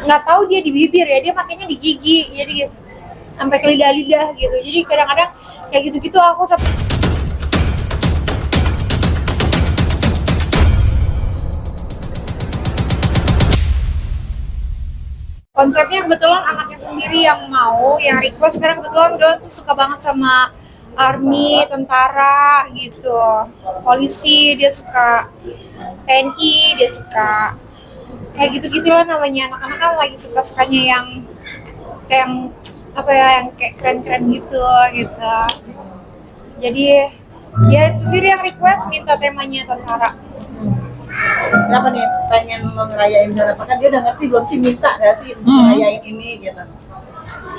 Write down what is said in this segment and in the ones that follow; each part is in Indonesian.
nggak tahu dia di bibir ya, dia makanya di gigi, jadi sampai ke lidah-lidah gitu. Jadi kadang-kadang kayak gitu-gitu aku konsepnya kebetulan anaknya sendiri yang mau, yang request. Sekarang kebetulan dia tuh suka banget sama army, tentara gitu, polisi, dia suka TNI, dia suka kayak gitu-gitu lah. Namanya anak-anak kan lagi suka-sukanya yang kayak yang apa ya, yang kayak keren-keren gitu gitu. Jadi dia sendiri yang request minta temanya tentara. Kenapa nih pengen ngerayain Don? Apakah dia udah ngerti belum sih, minta nggak sih ngerayain ini gitu?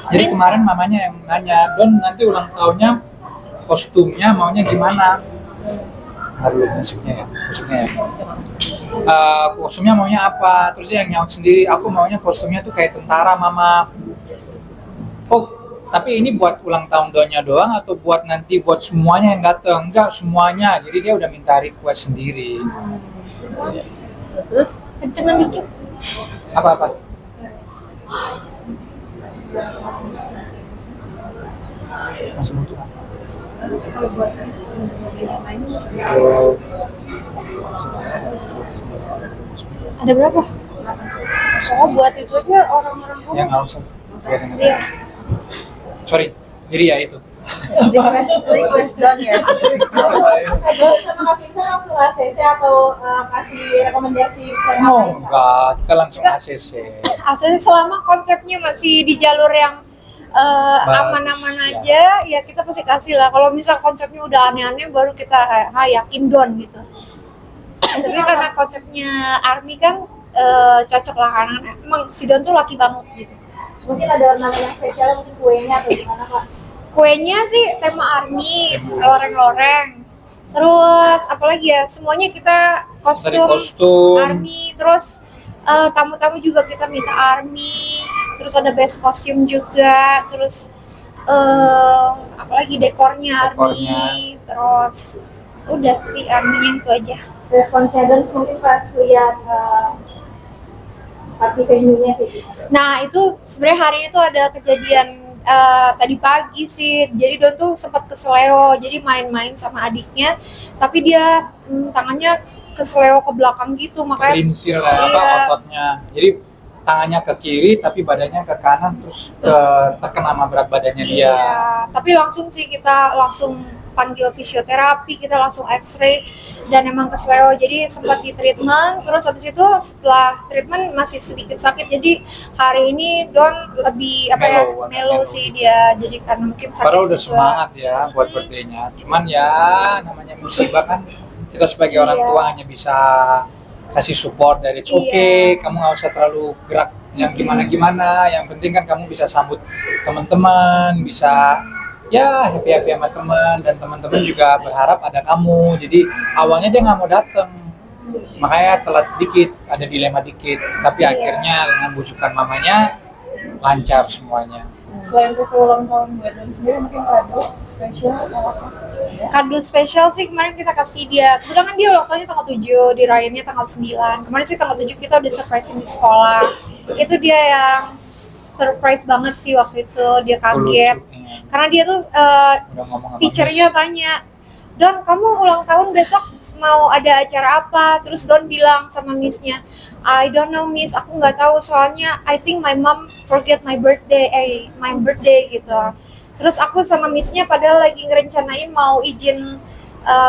Jadi kemarin mamanya yang nanya, Don nanti ulang tahunnya kostumnya maunya gimana? Aduh, musiknya ya. Kostumnya maunya apa? Terus yang nyaut sendiri, aku maunya kostumnya tuh kayak tentara mama. Oh, tapi ini buat ulang tahun Donnya doang atau buat nanti buat semuanya yang datang? Enggak, semuanya. Jadi dia udah minta request sendiri. Terus kencengan dikit. Apa-apa? Masih butuh apa? Kalau buat yang lainnya Ada berapa? Oh, buat itu aja orang-orang rumah. Ya nggak usah. Iya. Sorry. Jadi ya itu. request Don ya. Don sama Kak Vincent langsung ACC atau kasih rekomendasi Oh enggak, kita langsung ACC. Aslinya selama konsepnya masih di jalur yang aman-aman aja, ya kita pasti kasih lah. Kalau misal konsepnya udah aneh-aneh, baru kita kayak yakin Don gitu. Tapi karena konsepnya army kan cocok lah, karena emang si Don tuh laki banget gitu. Mungkin ada ornamen yang spesial, mungkin kuenya atau gimana Kak? Kuenya sih tema army, loreng-loreng. Terus apalagi ya, semuanya kita Dari kostum army. Terus tamu-tamu juga kita minta army. Terus ada base costume juga. Terus apalagi dekornya army. Terus udah sih army-nya itu aja. Responsnya Don mungkin pas lihat party venue-nya gitu. Nah itu sebenarnya hari ini tuh ada kejadian tadi pagi sih. Jadi Don tuh sempat kesleo, jadi main-main sama adiknya, tapi dia tangannya kesleo ke belakang gitu, makanya kelintir lah ototnya. Jadi tangannya ke kiri tapi badannya ke kanan, terus tekan sama berat badannya dia. Iya, tapi langsung sih kita langsung panggil fisioterapi, kita langsung x-ray, dan emang kesleo, jadi sempat di treatment. Terus habis itu setelah treatment masih sedikit sakit, jadi hari ini Don lebih melo sih dia, jadi karena mungkin sakit. Padahal udah juga semangat ya buat birthday-nya, cuman ya namanya musibah kan, kita sebagai orang tua hanya bisa kasih support dari oke, kamu nggak usah terlalu gerak yang gimana-gimana, yang penting kan kamu bisa sambut teman-teman, bisa ya happy sama teman, dan teman-teman juga berharap ada kamu. Jadi awalnya dia nggak mau datang, makanya telat dikit, ada dilema dikit, tapi akhirnya dengan bujukan mamanya lancar semuanya. Selain festival ulang tahun buat Don sendiri, mungkin kado spesial atau apa? Kado spesial sih kemarin kita kasih dia, kebetulan kan dia ulang tahunnya tanggal 7, dirayainnya tanggal 9. Kemarin sih tanggal 7 kita udah surprisein di sekolah. Itu dia yang surprise banget sih waktu itu, dia kaget. Karena dia tuh teachernya tanya, Don kamu ulang tahun besok mau ada acara apa? Terus Don bilang sama missnya, I don't know miss, aku nggak tahu, soalnya I think my mom forget my birthday gitu. Terus aku sama missnya padahal lagi ngerencanain mau izin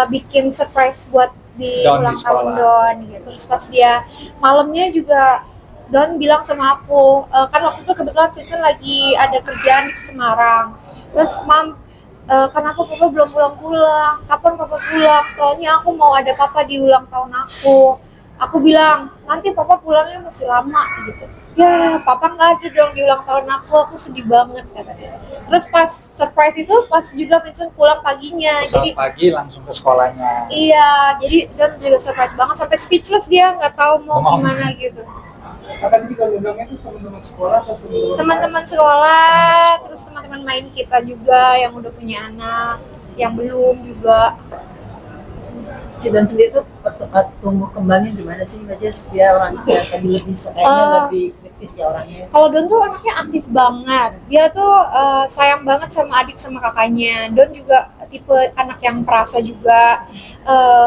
bikin surprise buat di ulang tahun Don gitu. Terus pas dia malamnya juga Don bilang sama aku, kan waktu itu kebetulan Vincent lagi ada kerjaan di Semarang. Terus Mam, kenapa Papa belum pulang-pulang? Kapan Papa pulang? Soalnya aku mau ada Papa di ulang tahun aku. Aku bilang, nanti Papa pulangnya masih lama gitu. Ya, Papa nggak ada dong di ulang tahun aku sedih banget katanya. Terus pas surprise itu, pas juga Vincent pulang paginya. Jadi pagi langsung ke sekolahnya. Iya, jadi Don juga surprise banget, sampai speechless dia, nggak tahu mau gimana gitu. Akan juga undangnya tuh teman-teman sekolah atau teman-teman sekolah, terus teman-teman main kita juga yang udah punya anak, yang belum juga. Si Don sendiri tuh tumbuh kembangnya gimana sih Mbak Jess? Dia orangnya tadi lebih kayaknya lebih kritis ya orangnya. Kalau Don tuh anaknya aktif banget. Dia tuh sayang banget sama adik sama kakaknya. Don juga tipe anak yang perasa juga.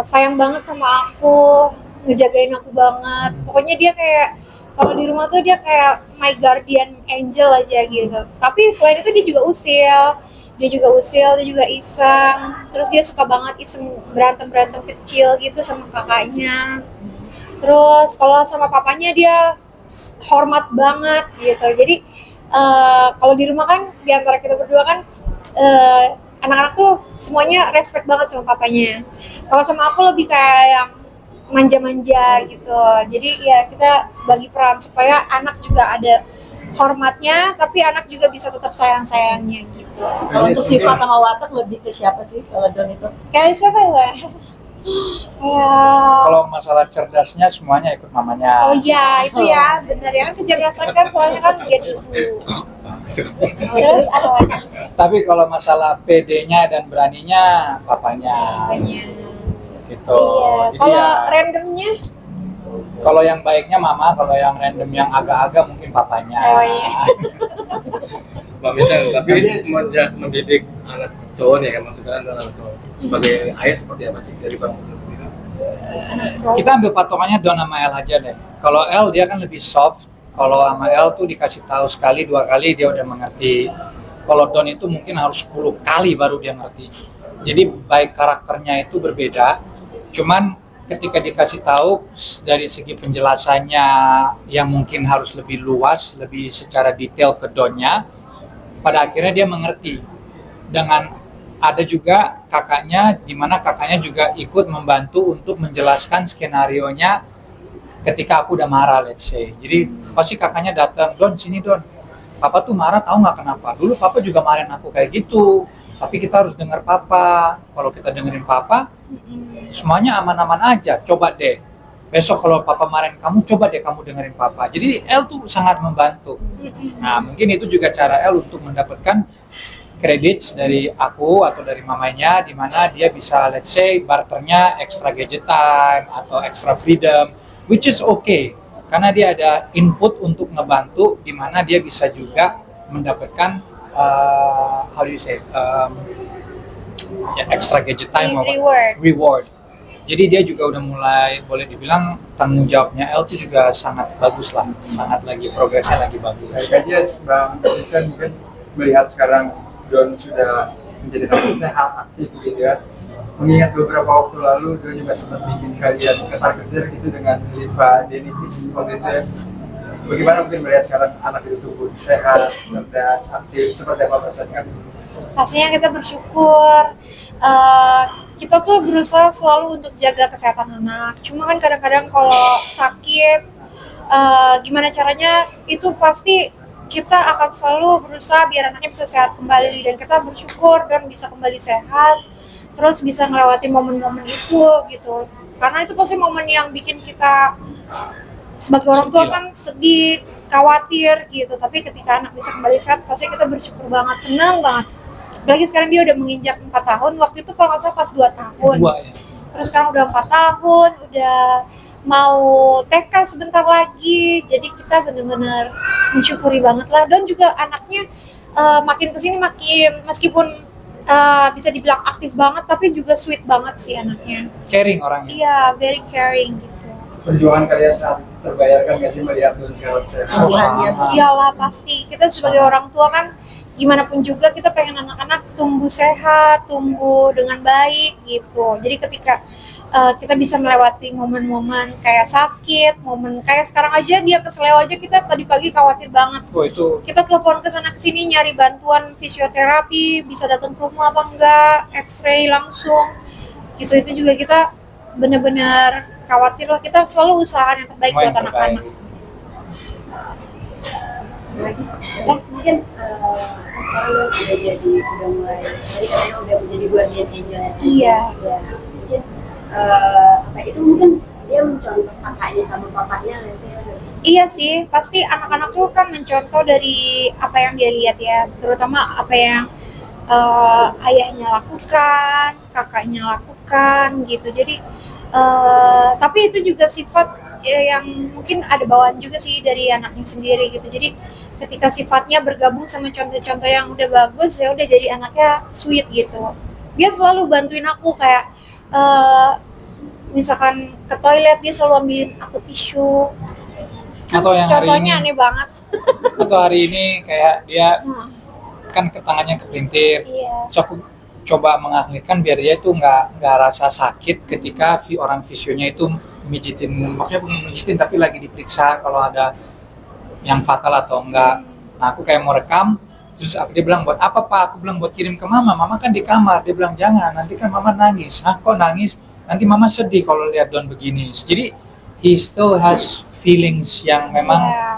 Sayang banget sama aku, ngejagain aku banget. Pokoknya dia kayak kalau di rumah tuh dia kayak my guardian angel aja gitu. Tapi selain itu dia juga usil, dia juga iseng. Terus dia suka banget iseng berantem kecil gitu sama kakaknya. Terus kalau sama papanya dia hormat banget gitu. Jadi kalau di rumah kan di antara kita berdua kan anak-anak tuh semuanya respect banget sama papanya. Kalau sama aku lebih kayak yang manja-manja gitu. Jadi ya kita bagi peran supaya anak juga ada hormatnya, tapi anak juga bisa tetap sayang-sayangnya gitu. Kalau untuk sifat sama watak lebih ke siapa sih kalau Don itu? Kayak siapa ya? Kayak Kalau masalah cerdasnya semuanya ikut mamanya. oh iya itu ya bener ya kan kecerdasan kan soalnya kan jadi ibu. Terus apa lagi? Tapi kalau masalah PD-nya dan beraninya papanya. Banyak. Gitu. Iya. Jadi Kalau ya, randomnya, kalau yang baiknya mama, kalau yang random yang agak-agak mungkin papanya. oh iya. Mbak Michel, tapi mendidik anak cowok nih kan maksudnya anak cowok sebagai ayah seperti apa sih dari Bang Michel sendiri? Kita ambil patokannya Don sama El aja deh. Kalau El dia kan lebih soft. Kalau sama El tuh dikasih tahu sekali, 2 kali dia udah mengerti. Kalau Don itu mungkin harus 10 kali baru dia ngerti. Jadi baik karakternya itu berbeda. Cuman ketika dikasih tahu dari segi penjelasannya yang mungkin harus lebih luas, lebih secara detail ke Donnya, pada akhirnya dia mengerti. Dengan ada juga kakaknya, di mana kakaknya juga ikut membantu untuk menjelaskan skenarionya ketika aku udah marah, let's say. Jadi pasti kakaknya datang, Don sini Don, Papa tuh marah tahu nggak kenapa? Dulu Papa juga marahin aku kayak gitu, tapi kita harus dengar Papa. Kalau kita dengerin Papa, semuanya aman-aman aja. Coba deh, besok kalau Papa marahin kamu, coba deh kamu dengerin Papa. Jadi El tuh sangat membantu. Nah mungkin itu juga cara El untuk mendapatkan kredit dari aku atau dari mamanya, di mana dia bisa let's say barternya extra gadget time atau extra freedom, which is okay karena dia ada input untuk ngebantu, di mana dia bisa juga mendapatkan how do you say ya, extra gadget time reward. Jadi dia juga udah mulai boleh dibilang tanggung jawabnya El itu juga sangat bagus lah, sangat lagi progresnya lagi bagus. Baik aja, Bang Vincent mungkin melihat sekarang Don sudah menjadi orang sehat, aktif gitu ya. Mengingat beberapa waktu lalu Don juga sempat bikin kalian ketar-ketir gitu dengan Liva Denitis waktu itu ya. Bagaimana mungkin melihat sekarang anak itu tumbuh sehat, cerdas, aktif, seperti apa perasaannya? Pastinya kita bersyukur. Kita tuh berusaha selalu untuk jaga kesehatan anak. Cuma kan kadang-kadang kalau sakit, gimana caranya itu pasti kita akan selalu berusaha biar anaknya bisa sehat kembali, dan kita bersyukur dan bisa kembali sehat, terus bisa ngelewatin momen-momen itu gitu. Karena itu pasti momen yang bikin kita sebagai orang tua kan sedih, khawatir gitu. Tapi ketika anak bisa kembali sehat, pasti kita bersyukur banget, senang banget. Apalagi sekarang dia udah menginjak 4 tahun, waktu itu kalau nggak salah pas 2 tahun. Ya. Terus sekarang udah 4 tahun, udah mau TK sebentar lagi. Jadi kita benar-benar mensyukuri banget lah. Don juga anaknya makin kesini makin, meskipun bisa dibilang aktif banget, tapi juga sweet banget sih anaknya. Caring orangnya. Iya, very caring gitu. Perjuangan kalian saat terbayarkan nggak sih melihat Don sekarang sehat? Iyalah pasti. Kita sebagai orang tua kan gimana pun juga kita pengen anak-anak tumbuh sehat, tumbuh dengan baik gitu. Jadi ketika kita bisa melewati momen-momen kayak sakit, momen kayak sekarang aja dia keseleo aja, kita tadi pagi khawatir banget. Oh itu. Kita telepon ke sana ke sini nyari bantuan fisioterapi, bisa datang ke rumah apa enggak, X-ray langsung. Gitu itu juga kita benar-benar khawatir lah. Kita selalu usahakan yang terbaik buat anak-anak. Lagi, mungkin sekarang udah mulai, tadi katanya udah menjadi guardian angel. Iya. Ya, mungkin apa itu mungkin dia mencontoh kakaknya sama papanya nggak sih? Iya sih, pasti anak-anak tuh kan mencontoh dari apa yang dia lihat ya, terutama apa yang ayahnya lakukan, kakaknya lakukan gitu. Jadi tapi itu juga sifat yang mungkin ada bawaan juga sih dari anaknya sendiri gitu. Jadi ketika sifatnya bergabung sama contoh-contoh yang udah bagus, ya udah jadi anaknya sweet gitu. Dia selalu bantuin aku kayak misalkan ke toilet dia selalu ambilin aku tisu. Atau yang hari Contohnya ini, aneh banget. atau hari ini kayak dia Hmm, kan ke tangannya kepelintir. iya. So aku coba mengalihkan biar dia itu nggak rasa sakit ketika orang visionya itu mijitin, maksudnya bukan mijitin tapi lagi diperiksa kalau ada yang fatal atau enggak. Nah aku kayak mau rekam, terus dia bilang buat apa Pak? Aku bilang buat kirim ke Mama kan di kamar. Dia bilang jangan, nanti kan Mama nangis. Hah kok nangis? Nanti Mama sedih kalau lihat Don begini. Jadi he still has feelings yang memang Iya.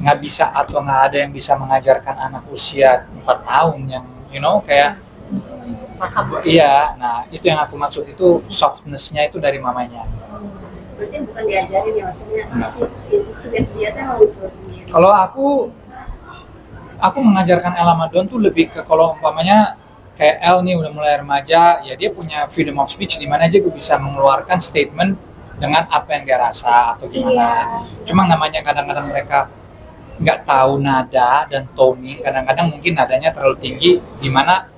nggak bisa atau nggak ada yang bisa mengajarkan anak usia 4 tahun yang kayak iya. Nah itu yang aku maksud, itu softness-nya itu dari mamanya. Berarti bukan diajarin ya, maksudnya Nah. sisi subjek dia tuh muncul sendiri. Kalau aku mengajarkan El sama Don tuh lebih ke kalau umpamanya kayak El nih udah mulai remaja, ya dia punya freedom of speech di mana aja gue bisa mengeluarkan statement dengan apa yang dia rasa atau gimana. Iya. Cuma namanya kadang-kadang mereka nggak tahu nada dan toning, kadang-kadang mungkin nadanya terlalu tinggi di mana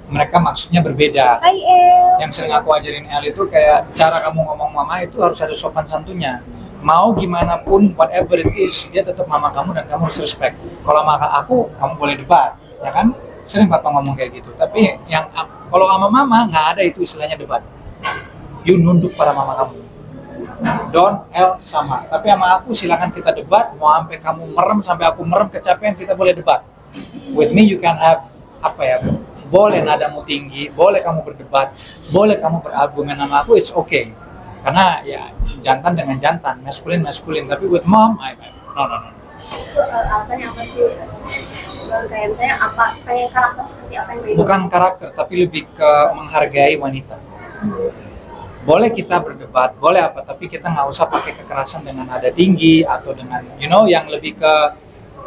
mereka maksudnya berbeda. Hai El. Yang sering aku ajarin El itu kayak cara kamu ngomong mama itu harus ada sopan santunnya. Mau gimana pun whatever it is, dia tetap mama kamu dan kamu harus respect. Kalau sama aku, kamu boleh debat, ya kan? Sering papa ngomong kayak gitu. Tapi yang kalau sama mama nggak ada itu istilahnya debat. You nunduk pada mama kamu. Don, El sama. Tapi sama aku silakan kita debat. Mau sampai kamu merem sampai aku merem kecapean kita boleh debat. With me you can have boleh nadamu tinggi, boleh kamu berdebat, boleh kamu berargumen sama aku, it's okay. Karena ya jantan dengan jantan, maskulin. Tapi with mom, no. Itu alasannya apa sih? Kayak misalnya apa, kayak karakter seperti apa yang beda? Bukan karakter, tapi lebih ke menghargai wanita. Boleh kita berdebat, boleh apa, tapi kita nggak usah pakai kekerasan dengan nada tinggi atau dengan yang lebih ke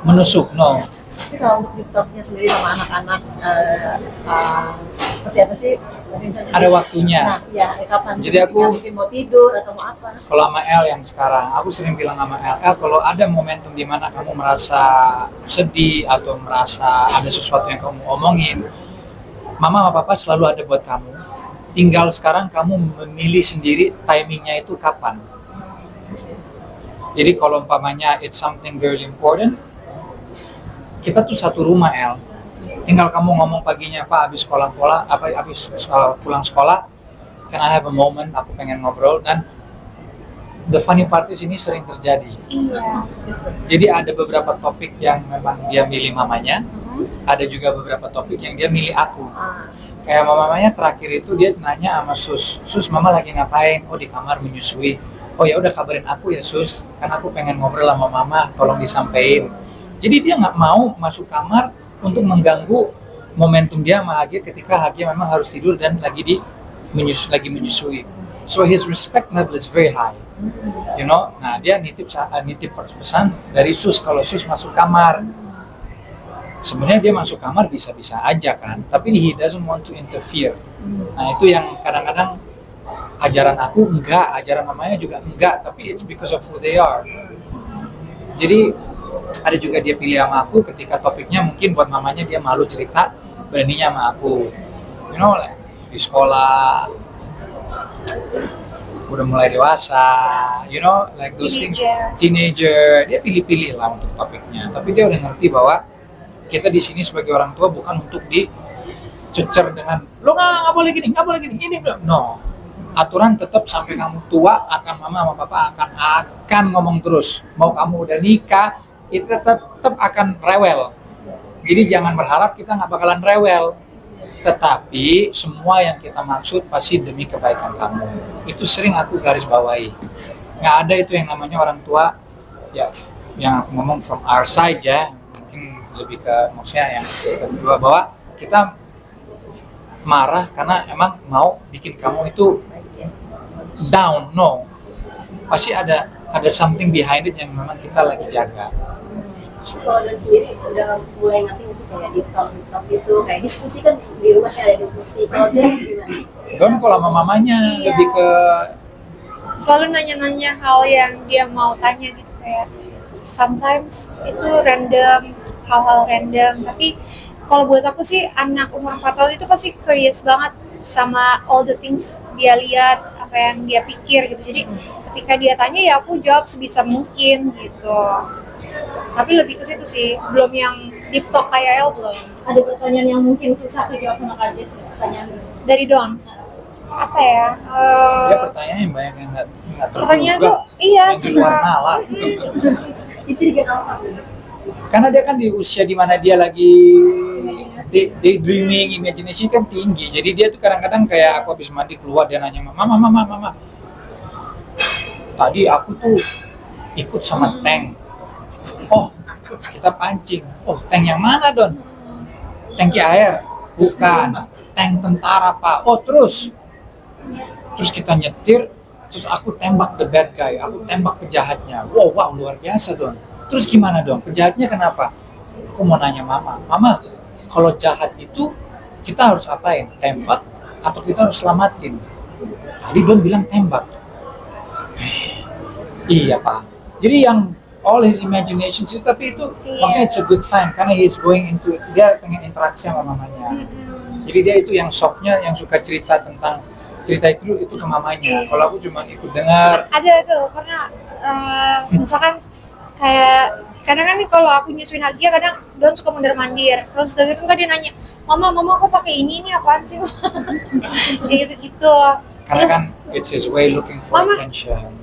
menusuk, no. Tapi kalau untuk TikToknya sendiri sama anak-anak seperti apa sih? Ada waktunya. Nah, iya, kapan? Jadi aku- Ya, mungkin mau tidur atau mau apa? Kalau sama El yang sekarang, aku sering bilang sama El, kalau ada momentum di mana kamu merasa sedih atau merasa ada sesuatu yang kamu omongin, mama sama papa selalu ada buat kamu. Tinggal sekarang kamu memilih sendiri timingnya itu kapan. Jadi kalau umpamanya it's something very important, kita tuh satu rumah El. Tinggal kamu ngomong paginya, Pak, habis pulang sekolah, can I have a moment, aku pengen ngobrol. Dan the funny part is ini sering terjadi. Iya. Jadi ada beberapa topik yang memang dia milih mamanya, ada juga beberapa topik yang dia milih aku. Kayak mamanya terakhir itu dia nanya sama Sus, mama lagi ngapain? Oh di kamar menyusui. Oh ya udah kabarin aku ya Sus, kan aku pengen ngobrol sama mama, tolong disampein. Jadi dia nggak mau masuk kamar untuk mengganggu momentum dia sama Hagia ketika Hagia memang harus tidur dan lagi menyusui. So his respect level is very high. Nah dia nitip pesan dari Sus kalau Sus masuk kamar. Sebenarnya dia masuk kamar bisa-bisa aja kan, tapi he doesn't want to interfere. Nah itu yang kadang-kadang ajaran aku enggak, ajaran mamanya juga enggak, tapi it's because of who they are. Jadi ada juga dia pilih sama aku ketika topiknya mungkin buat mamanya dia malu cerita, beraninya sama aku. Like, di sekolah udah mulai dewasa, like those things, teenager, dia pilih-pilih lah untuk topiknya. Tapi dia udah ngerti bahwa kita di sini sebagai orang tua bukan untuk dicecer dengan lo nggak boleh gini, ini belum. No, aturan tetap sampai kamu tua akan mama sama papa akan ngomong terus. Mau kamu udah nikah, itu tetap akan rewel. Jadi jangan berharap kita nggak bakalan rewel. Tetapi semua yang kita maksud pasti demi kebaikan kamu. Itu sering aku garis bawahi. Nggak ada itu yang namanya orang tua ya yang aku ngomong from our side ya. Lebih ke maksudnya yang kedua bahwa kita marah karena emang mau bikin kamu itu down. No, pasti ada something behind it yang memang kita lagi jaga. Kalau Don sendiri udah mulai ngerti nggak sih kayak di talk gitu, kayak diskusi kan di rumah sih ada diskusi. Kalau Don gimana? Don kalau sama mamanya Iya. lebih ke Selalu nanya-nanya hal yang dia mau tanya gitu, kayak sometimes itu random, hal-hal random, tapi kalau buat aku sih anak umur 4 tahun itu pasti curious banget sama all the things dia lihat, apa yang dia pikir gitu. Jadi ketika dia tanya ya aku jawab sebisa mungkin gitu. Tapi lebih ke situ sih, belum yang deep talk kayak El belum. Ada pertanyaan yang mungkin susah dijawab sama Kak Jess, pertanyaan Dari Don, apa ya? dia pertanyaan yang banyak yang nggak Pertanyaan terduga, tuh iya yang di luar suka. nalar. Itu juga apa? Karena dia kan di usia dimana dia lagi daydreaming, imagination kan tinggi. Jadi dia tuh kadang-kadang kayak aku habis mandi keluar dia nanya mama, tadi aku tuh ikut sama tank. Oh, kita pancing. Oh, tank yang mana Don? Tangki air? Bukan. Tank tentara Pak. Oh, terus kita nyetir, terus aku tembak the bad guy, aku tembak penjahatnya. Wow, luar biasa Don. Terus gimana Don? Penjahatnya kenapa? Aku mau nanya Mama, kalau jahat itu kita harus apain? Tembak atau kita harus selamatin? Tadi Don bilang tembak. Iya Pak. Jadi yang all his imagination sih, tapi itu Iya. maksudnya it's a good sign karena he's going into, dia pengen interaksi sama mamanya. Jadi dia itu yang softnya, yang suka cerita tentang cerita itu ke mamanya. Kalau aku cuma ikut dengar. Ada tuh, karena misalkan kayak kadang kan nih kalau aku nyusuin Hagia kadang Don suka mondar-mandir, terus udah gitu kan dia nanya, mama aku pakai ini apaan sih? Kayak gitu-gitu. Karena Terus, kan it's his way looking for Mama. attention.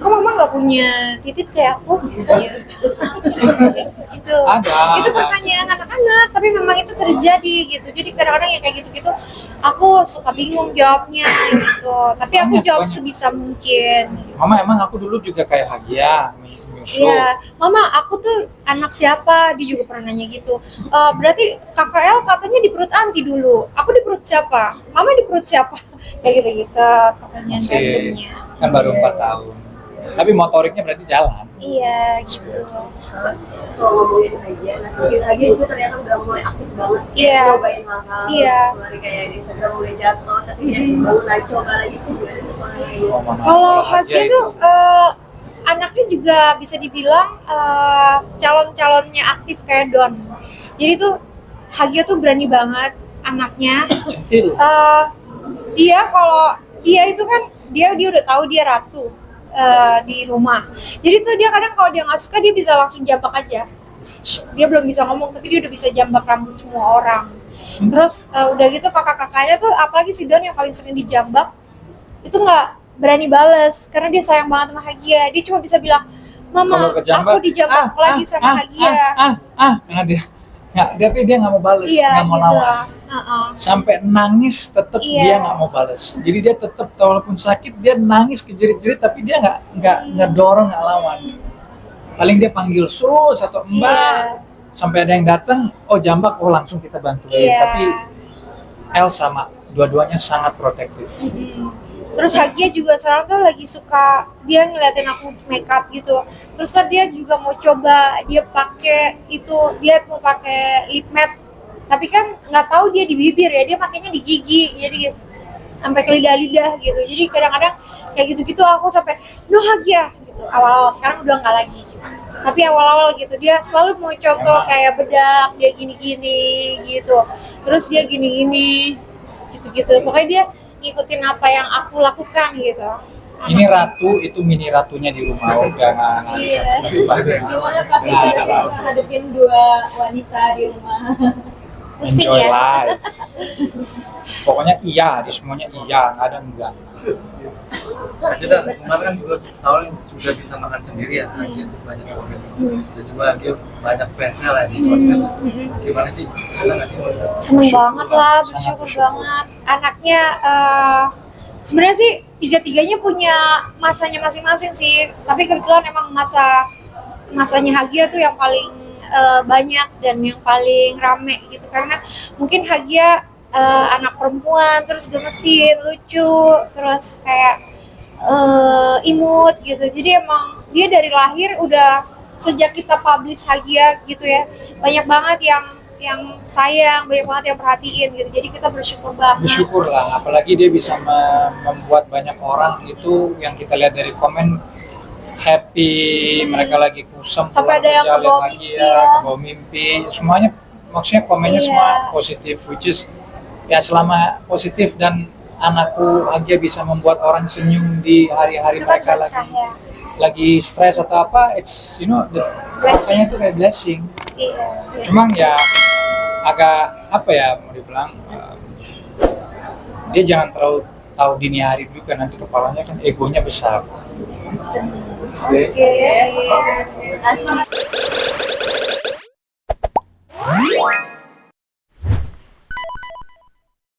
kok mama nggak punya titik kayak aku? Gitu. Ada. Itu pertanyaan anak-anak, tapi memang itu terjadi gitu. Jadi kadang-kadang yang kayak gitu-gitu, aku suka bingung jawabnya gitu. Tapi aku jawab Banyak. sebisa mungkin. Mama emang aku dulu juga kayak Hagia, nyusul. Iya, mama aku tuh anak siapa? Dia juga pernah nanya gitu. Berarti KKL katanya di perut Anti dulu. Aku di perut siapa? Mama di perut siapa? Kayak gitu-gitu pertanyaan Masih, randomnya. kan baru 4 tahun. Tapi motoriknya berarti jalan. Iya, gitu. Kalau ngomongin Hagia, nah sedikit Hagia juga ternyata udah mulai aktif banget Iya. nyobain hal-hal. Iya. Kemarin kayak di Instagram mulai jatuh, tapi ya bangun lagi coba lagi tuh gimana sih kalau Hagia? Oh, Mama. Kalau Hagia tuh anaknya juga bisa dibilang calon-calonnya aktif kayak Don. Jadi tuh Hagia tuh berani banget anaknya. Centil. Dia itu kan dia udah tahu dia ratu di rumah. Jadi tuh dia kadang kalau dia nggak suka dia bisa langsung jambak aja. Dia belum bisa ngomong tapi dia udah bisa jambak rambut semua orang. Terus udah gitu kakak-kakaknya tuh apalagi si Don yang paling sering dijambak itu nggak berani bales karena dia sayang banget sama Hagia. Dia cuma bisa bilang, Mama, Kalau kejambak, aku dijambak lagi sama Hagia. Karena dia nggak mau balas, Iya, nggak mau gitu. lawan. Sampai nangis tetap Iya. dia nggak mau balas. Jadi dia tetap walaupun sakit dia nangis kejerit-jerit tapi dia nggak ngedorong, nggak lawan. Paling dia panggil sus atau mbak, Iya. sampai ada yang datang, oh jambak, oh langsung kita bantuin. Iya. Tapi El sama, dua-duanya sangat protektif. Terus Hagia juga sekarang tuh lagi suka dia ngeliatin aku make up gitu. Terus tuh dia juga mau coba dia mau pakai lip matte. Tapi kan nggak tahu dia di bibir ya, dia pakainya di gigi. Jadi sampai ke lidah-lidah gitu. Jadi kadang-kadang kayak gitu-gitu aku sampai no Hagia gitu. Awal-awal sekarang udah nggak lagi. Tapi awal-awal gitu dia selalu mau contoh kayak bedak, dia gini-gini gitu. Terus dia gini-gini gitu-gitu. Pokoknya dia ngikutin apa yang aku lakukan gitu. Ini ratu, itu mini ratunya di rumah, udah nggak Iya. Gimana Kak Vincent juga hadapin dua wanita di rumah? Pusing Enjoy ya. life. Pokoknya iya, di semuanya iya, nggak ada enggak. Kita kemarin kan juga setahun sudah bisa makan sendiri ya, Hagia tuh banyak komen. Dan juga Hagia banyak fansnya lah di sosmed. Gimana sih? Senang nggak sih? Seneng Bersyukur banget lah, lah, sangat bersyukur bersyukur. banget. Anaknya sebenarnya sih tiga-tiganya punya masanya masing-masing sih. Tapi kebetulan emang masanya Hagia tuh yang paling banyak dan yang paling rame gitu karena mungkin Hagia anak perempuan terus gemesin, lucu, terus kayak imut gitu. Jadi emang dia dari lahir udah sejak kita publish Hagia gitu ya, banyak banget yang sayang, banyak banget yang perhatiin gitu. Jadi kita bersyukur banget. Bersyukur lah, apalagi dia bisa membuat banyak orang itu yang kita lihat dari komen happy, mereka lagi kusam Sampai pulang ada yang kerja, kebawa lihat mimpi Hagia, ya. kebawa mimpi, semuanya maksudnya komennya Iya. semua positif, which is ya selama positif dan anakku Hagia bisa membuat orang senyum di hari-hari Itu kan mereka berkah ya. lagi stres atau apa, it's rasanya itu kayak blessing. Iya. Cuma ya agak apa ya mau dibilang dia jangan terlalu tahu dini hari juga, nanti kepalanya kan egonya besar. Oke. Terima kasih.